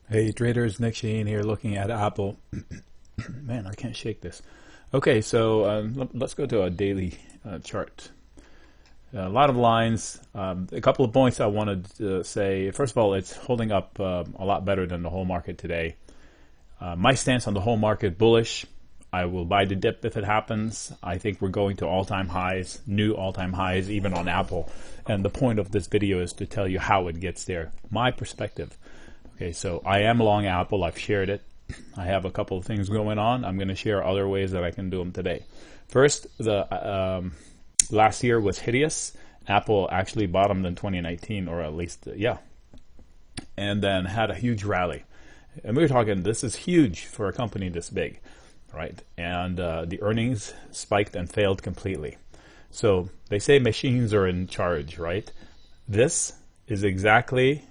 Hey traders, Nick Sheen here looking at Apple. Man, I can't shake this. Okay, so let's go to a daily chart. A lot of lines. A couple of points I wanted to say. First of all, it's holding up a lot better than the whole market today. My stance on the whole market, bullish. I will buy the dip if it happens. I think we're going to all-time highs, new all-time highs, even on Apple. And the point of this video is to tell you how it gets there. My perspective. Okay, so I am long Apple. I've shared it. I have a couple of things going on. I'm going to share other ways that I can do them today. First, the last year was hideous. Apple actually bottomed in 2019, or at least, yeah. And then had a huge rally. And we were talking, this is huge for a company this big, right? And the earnings spiked and failed completely. So they say machines are in charge, right? This is exactly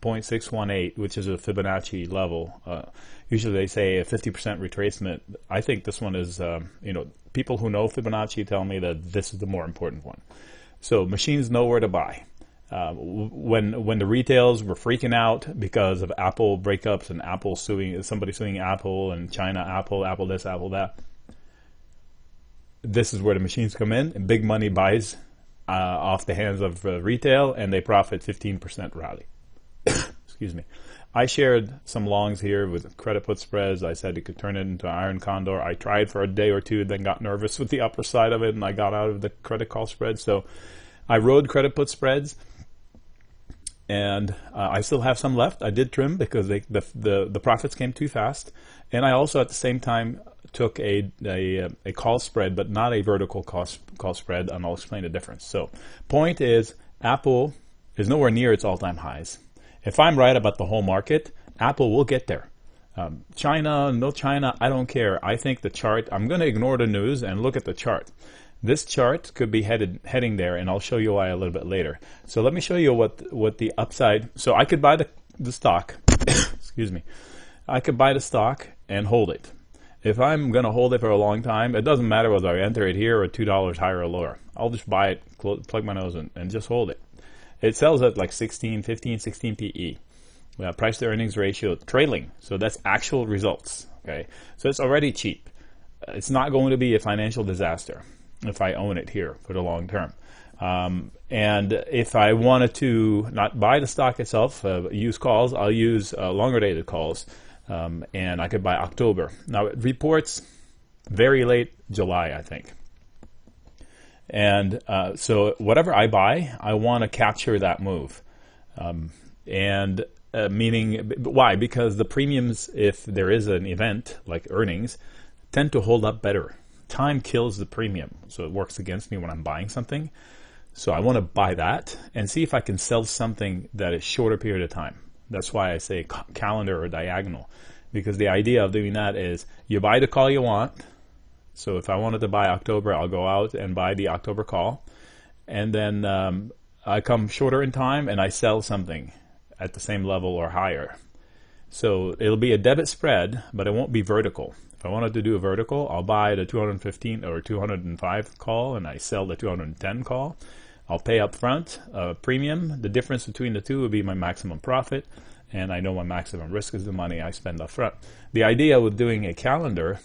0.618, which is a Fibonacci level. Usually they say a 50% retracement. I think this one is, people who know Fibonacci tell me that this is the more important one. So machines know where to buy. When the retails were freaking out because of Apple breakups and Apple somebody suing Apple and China Apple this, Apple that, this is where the machines come in, and big money buys off the hands of retail, and they profit 15% rally. Excuse me. I shared some longs here with credit put spreads. I said it could turn it into iron condor. I tried for a day or two, then got nervous with the upper side of it, and I got out of the credit call spread. So I rode credit put spreads, and I still have some left. I did trim because the profits came too fast, and I also at the same time took a call spread, but not a vertical call spread, and I'll explain the difference. So point is, Apple is nowhere near its all-time highs. If I'm right about the whole market, Apple will get there. China, no China, I don't care. I think the chart, I'm going to ignore the news and look at the chart. This chart could be heading there, and I'll show you why a little bit later. So let me show you what the upside, so I could buy the stock, excuse me. I could buy the stock and hold it. If I'm going to hold it for a long time, it doesn't matter whether I enter it here or $2 higher or lower. I'll just buy it, plug my nose in, and just hold it. It sells at like 16, 15, 16 PE. Price to earnings ratio trailing. So that's actual results. Okay. So it's already cheap. It's not going to be a financial disaster if I own it here for the long term. And if I wanted to not buy the stock itself, use calls, I'll use longer dated calls. And I could buy October. Now it reports very late July, I think. And so whatever I buy, I want to capture that move. Meaning, why? Because the premiums, if there is an event like earnings, tend to hold up better. Time kills the premium, so it works against me when I'm buying something. So I want to buy that and see if I can sell something that is shorter period of time. That's why I say calendar or diagonal, because the idea of doing that is you buy the call you want. So if I wanted to buy October, I'll go out and buy the October call. And then I come shorter in time and I sell something at the same level or higher. So it'll be a debit spread, but it won't be vertical. If I wanted to do a vertical, I'll buy the 215 or 205 call and I sell the 210 call. I'll pay up front premium. The difference between the two would be my maximum profit. And I know my maximum risk is the money I spend up front. The idea with doing a calendar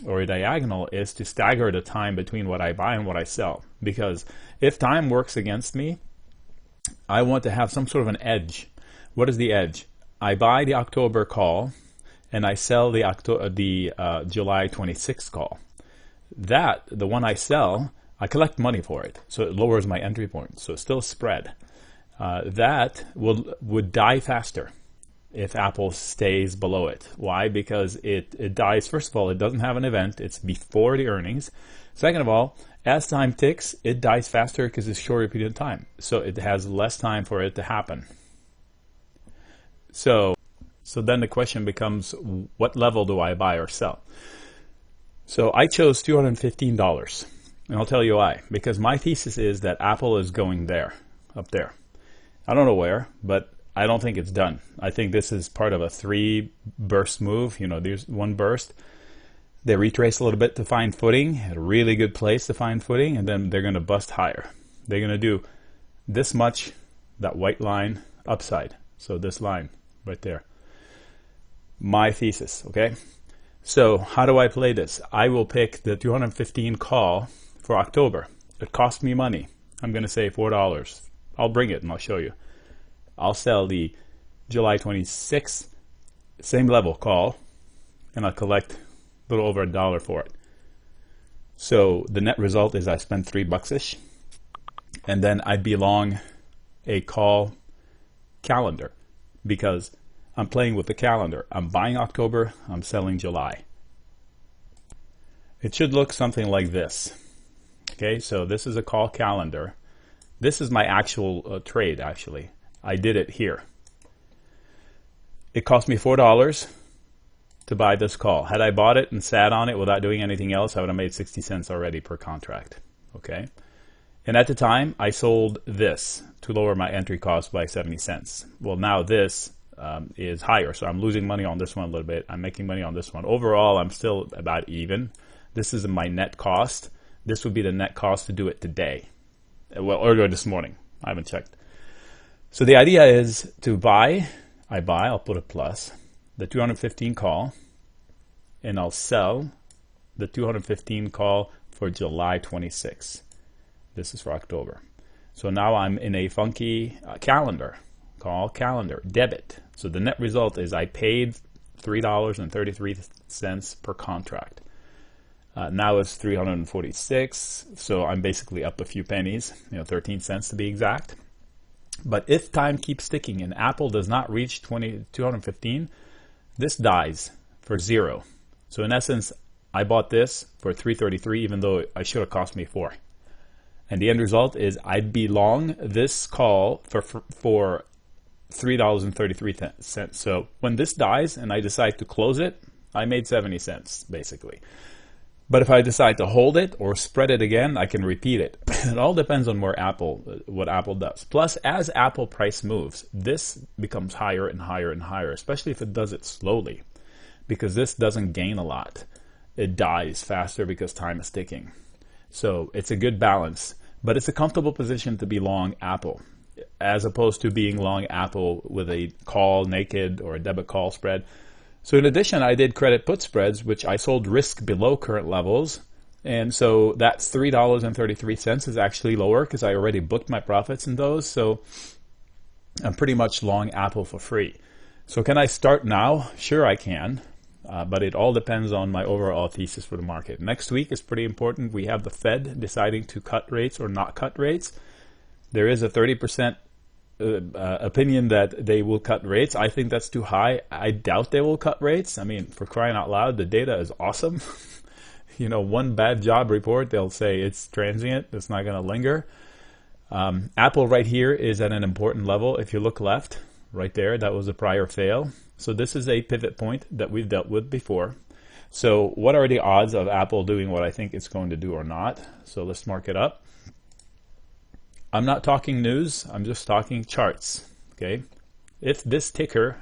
or a diagonal is to stagger the time between what I buy and what I sell. Because if time works against me, I want to have some sort of an edge. What is the edge? I buy the October call and I sell the July 26th call. That, the one I sell, I collect money for it. So it lowers my entry point. So it's still a spread. That would die faster if Apple stays below it. Why? Because it dies. First of all, it doesn't have an event. It's before the earnings. Second of all, as time ticks, it dies faster because it's shorter period of time. So it has less time for it to happen. So then the question becomes, what level do I buy or sell? So I chose $215. And I'll tell you why. Because my thesis is that Apple is going there, up there. I don't know where, but I don't think it's done. I think this is part of a 3-burst move. There's one burst. They retrace a little bit to find footing, a really good place to find footing, and then they're going to bust higher. They're going to do this much, that white line, upside. So this line right there. My thesis, okay? So how do I play this? I will pick the 215 call for October. It cost me money. I'm going to say $4. I'll bring it and I'll show you. I'll sell the July 26th, same level call, and I'll collect a little over $1 for it. So the net result is I spent $3-ish, and then I'd be long a call calendar because I'm playing with the calendar. I'm buying October, I'm selling July. It should look something like this. Okay, so this is a call calendar. This is my actual trade, actually. I did it here. It cost me $4 to buy this call. Had I bought it and sat on it without doing anything else, I would have made 60 cents already per contract. Okay, and at the time, I sold this to lower my entry cost by 70 cents. Well, now this is higher, so I'm losing money on this one a little bit. I'm making money on this one. Overall, I'm still about even. This is my net cost. This would be the net cost to do it today. Well, earlier this morning. I haven't checked. So the idea is to buy, I'll put a plus, the 215 call, and I'll sell the 215 call for July 26. This is for October. So now I'm in a funky calendar, call calendar, debit. So the net result is I paid $3.33 per contract. Now it's 346, so I'm basically up a few pennies, 13 cents to be exact. But if time keeps ticking and Apple does not reach 215, this dies for 0. So in essence, I bought this for 333, even though it should have cost me 4. And the end result is I'd be long this call for $3.33. So when this dies and I decide to close it, I made 70 cents basically. But if I decide to hold it or spread it again, I can repeat it. It all depends on what Apple does. Plus, as Apple price moves, this becomes higher and higher and higher, especially if it does it slowly, because this doesn't gain a lot. It dies faster because time is ticking. So it's a good balance, but it's a comfortable position to be long Apple, as opposed to being long Apple with a call naked or a debit call spread. So in addition, I did credit put spreads, which I sold risk below current levels. And so that's $3.33 is actually lower because I already booked my profits in those. So I'm pretty much long Apple for free. So can I start now? Sure, I can. But it all depends on my overall thesis for the market. Next week is pretty important. We have the Fed deciding to cut rates or not cut rates. There is a 30% opinion that they will cut rates. I think that's too high. I doubt they will cut rates. I mean, for crying out loud, the data is awesome. One bad job report, they'll say it's transient. It's not going to linger. Apple right here is at an important level. If you look left, right there, that was a prior fail. So this is a pivot point that we've dealt with before. So what are the odds of Apple doing what I think it's going to do or not? So let's mark it up. I'm not talking news, I'm just talking charts, okay? If this ticker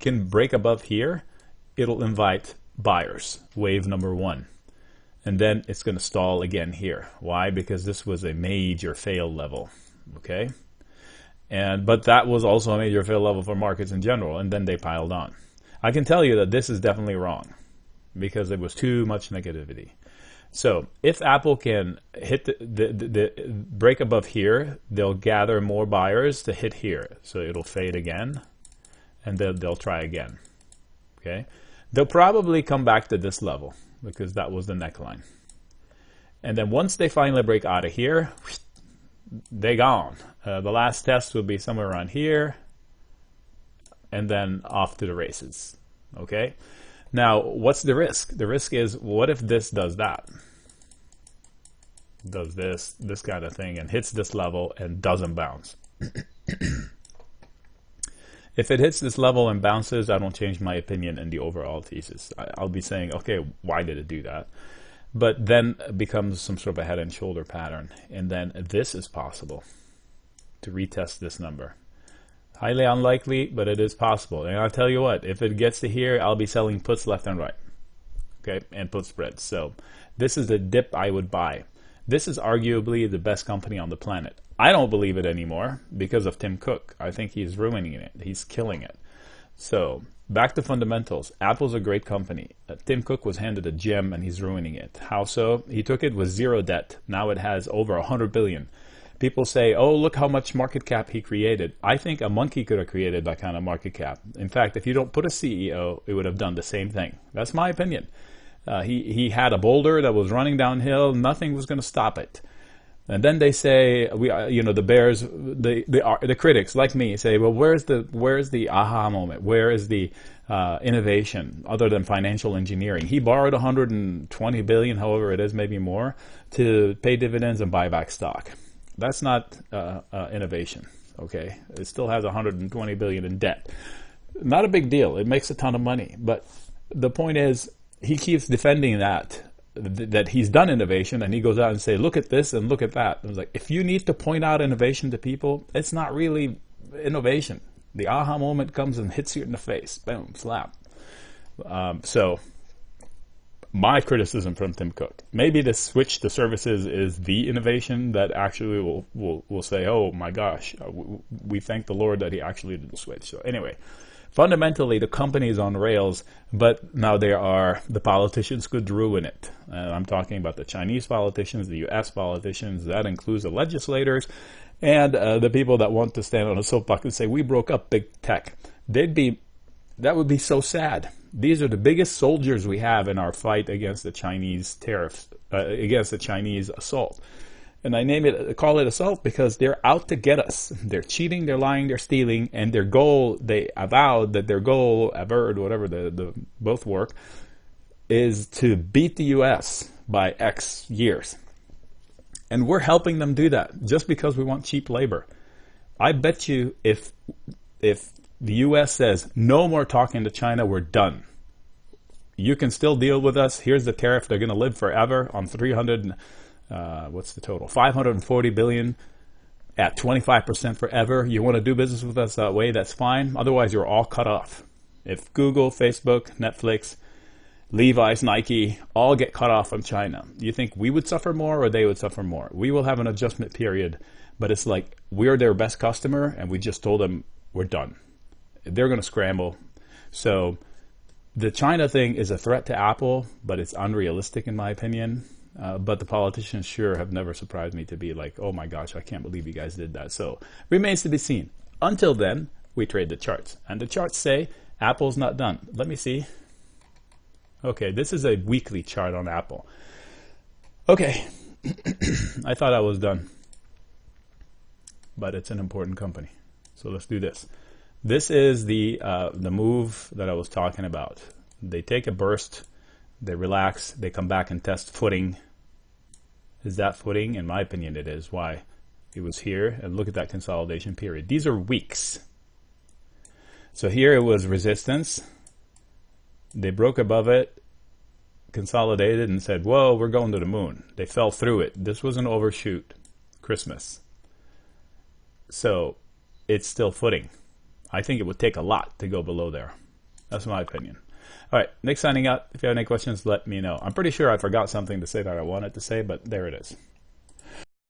can break above here, it'll invite buyers, wave number 1. And then it's going to stall again here. Why? Because this was a major fail level, okay? But that was also a major fail level for markets in general, and then they piled on. I can tell you that this is definitely wrong because there was too much negativity. So if Apple can hit the break above here, they'll gather more buyers to hit here. So it'll fade again, and they'll try again. Okay, they'll probably come back to this level because that was the neckline. And then once they finally break out of here, they're gone. The last test will be somewhere around here, and then off to the races. Okay. Now, what's the risk? The risk is, what if this does that? Does this kind of thing, and hits this level and doesn't bounce. If it hits this level and bounces, I don't change my opinion in the overall thesis. I'll be saying, okay, why did it do that? But then it becomes some sort of a head and shoulder pattern. And then this is possible to retest this number. Highly unlikely, but it is possible. And I'll tell you what, if it gets to here, I'll be selling puts left and right. Okay, and put spreads. So this is the dip I would buy. This is arguably the best company on the planet. I don't believe it anymore because of Tim Cook. I think he's ruining it. He's killing it. So back to fundamentals. Apple's a great company. Tim Cook was handed a gem and he's ruining it. How so? He took it with zero debt. Now it has over 100 billion. People say, oh, look how much market cap he created. I think a monkey could have created that kind of market cap. In fact, if you don't put a CEO, it would have done the same thing. That's my opinion. He had a boulder that was running downhill. Nothing was going to stop it. And then they say, the bears, the critics like me say, well, where's the aha moment? Where is the innovation other than financial engineering? He borrowed 120 billion, however it is, maybe more, to pay dividends and buy back stock. That's not innovation. Okay, it still has 120 billion in debt. Not a big deal. It makes a ton of money, but the point is, he keeps defending that he's done innovation, and he goes out and say, look at this and look at that. I was like, if you need to point out innovation to people, it's not really innovation. The aha moment comes and hits you in the face. Boom, slap. So my criticism from Tim Cook, maybe the switch to services is the innovation that actually will say, oh my gosh, we thank the Lord that he actually did the switch. So anyway, fundamentally, the company is on rails, but now the politicians could ruin it. I'm talking about the Chinese politicians, the U.S. politicians. That includes the legislators and the people that want to stand on a soapbox and say, we broke up big tech. That would be so sad. These are the biggest soldiers we have in our fight against the Chinese tariffs, against the Chinese assault. And I call it assault because they're out to get us. They're cheating, they're lying, they're stealing, and their goal, they avowed that their goal, whatever the both work, is to beat the U.S. by X years. And we're helping them do that just because we want cheap labor. I bet you if the U.S. says, no more talking to China, we're done. You can still deal with us. Here's the tariff. They're going to live forever on 540 billion at 25% forever. You want to do business with us that way, that's fine. Otherwise, you're all cut off. If Google, Facebook, Netflix, Levi's, Nike, all get cut off from China, you think we would suffer more or they would suffer more? We will have an adjustment period, but it's like we're their best customer and we just told them we're done. They're going to scramble. So the China thing is a threat to Apple, but it's unrealistic in my opinion. But the politicians sure have never surprised me to be like, oh my gosh, I can't believe you guys did that. So remains to be seen. Until then, we trade the charts. And the charts say Apple's not done. Let me see. Okay, this is a weekly chart on Apple. Okay, I thought I was done. But it's an important company. So let's do this. This is the move that I was talking about. They take a burst, they relax, they come back and test footing. Is that footing? In my opinion, it is. Why? It was here, and look at that consolidation period. These are weeks. So here it was resistance. They broke above it, consolidated, and said, whoa, we're going to the moon. They fell through it. This was an overshoot. Christmas. So it's still footing. I think it would take a lot to go below there. That's my opinion. All right, Nick signing out. If you have any questions, let me know. I'm pretty sure I forgot something to say that I wanted to say, but there it is.